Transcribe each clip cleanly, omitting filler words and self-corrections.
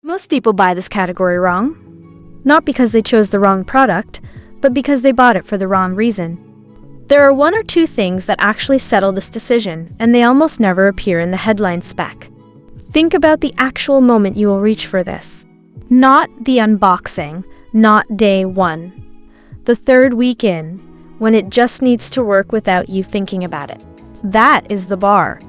Most people buy this category wrong. Not because they chose the wrong product, but because they bought it for the wrong reason. There are one or two things that actually settle this decision, and they almost never appear in the headline spec. Think about the actual moment you will reach for this. Not the unboxing, not day one. The third week in, when it just needs to work without you thinking about it. That is the bar.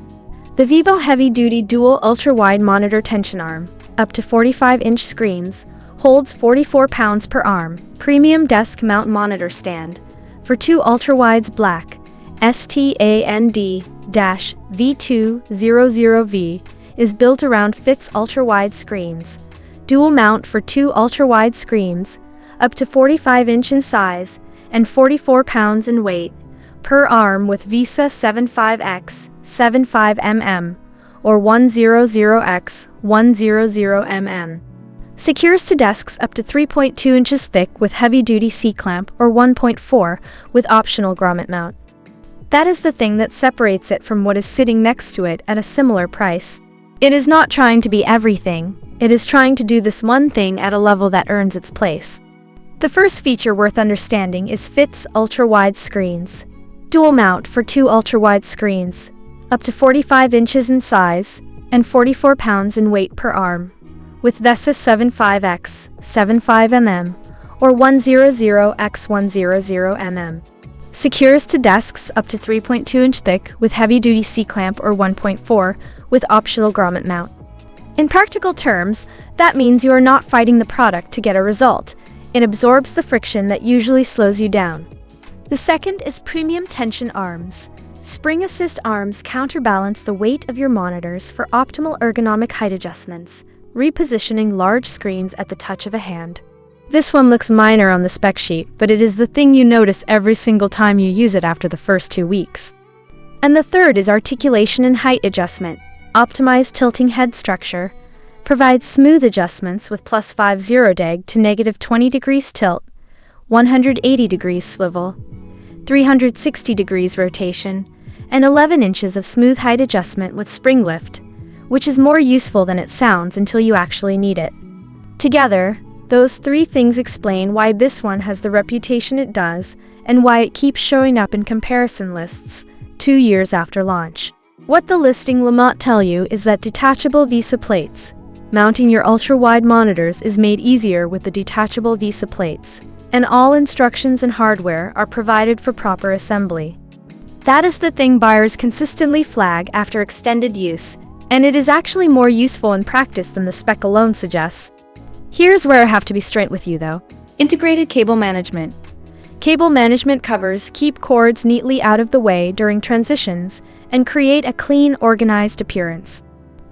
The VIVO heavy-duty dual ultra-wide monitor tension arm, up to 45-inch screens, holds 44 pounds per arm, premium desk mount monitor stand, for two ultra-wides black, STAND-V200V, is built around fits ultra-wide screens. Dual mount for two ultra-wide screens, up to 45-inch in size, and 44 pounds in weight, per arm with VESA 75x 75mm, or 100x 100mm. Secures to desks up to 3.2 inches thick with heavy-duty C-clamp or 1.4 with optional grommet mount. That is the thing that separates it from what is sitting next to it at a similar price. It is not trying to be everything, it is trying to do this one thing at a level that earns its place. The first feature worth understanding is FIT's ultra-wide screens. Dual mount for two ultra-wide screens, up to 45 inches in size, and 44 pounds in weight per arm, with VESA 75x 75mm or 100x 100mm. Secures to desks up to 3.2 inch thick with heavy-duty C-clamp or 1.4 with optional grommet mount. In practical terms, that means you are not fighting the product to get a result. It absorbs the friction that usually slows you down. The second is premium tension arms. Spring assist arms counterbalance the weight of your monitors for optimal ergonomic height adjustments, repositioning large screens at the touch of a hand. This one looks minor on the spec sheet, but it is the thing you notice every single time you use it after the first 2 weeks. And the third is Articulation and Height Adjustment. Optimized tilting head structure. Provides smooth adjustments with +50 deg to -20 degrees tilt, 180 degrees swivel, 360 degrees rotation, and 11 inches of smooth height adjustment with spring lift, which is more useful than it sounds until you actually need it. Together, those three things explain why this one has the reputation it does and why it keeps showing up in comparison lists 2 years after launch. What the listing will not tell you is that detachable VESA plates. Mounting your ultra-wide monitors is made easier with the detachable VESA plates, and all instructions and hardware are provided for proper assembly. That is the thing buyers consistently flag after extended use, and it is actually more useful in practice than the spec alone suggests. Here's where I have to be straight with you though. Integrated cable management. Cable management covers keep cords neatly out of the way during transitions and create a clean, organized appearance.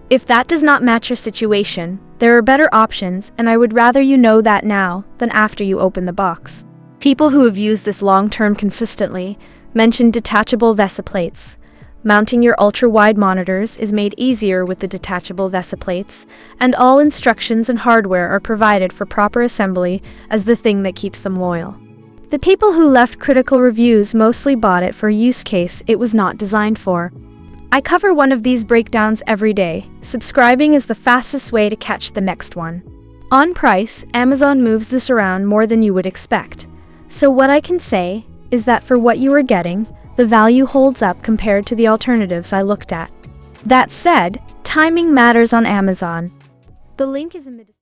If that does not match your situation, there are better options, and I would rather you know that now than after you open the box. People who have used this long-term consistently mention detachable VESA plates. Mounting your ultra-wide monitors is made easier with the detachable VESA plates, and all instructions and hardware are provided for proper assembly as the thing that keeps them loyal. The people who left critical reviews mostly bought it for a use case it was not designed for. I cover one of these breakdowns every day. Subscribing is the fastest way to catch the next one. On price, Amazon moves this around more than you would expect. So what I can say is that for what you are getting, the value holds up compared to the alternatives I looked at. That said, timing matters on Amazon. The link is in the description.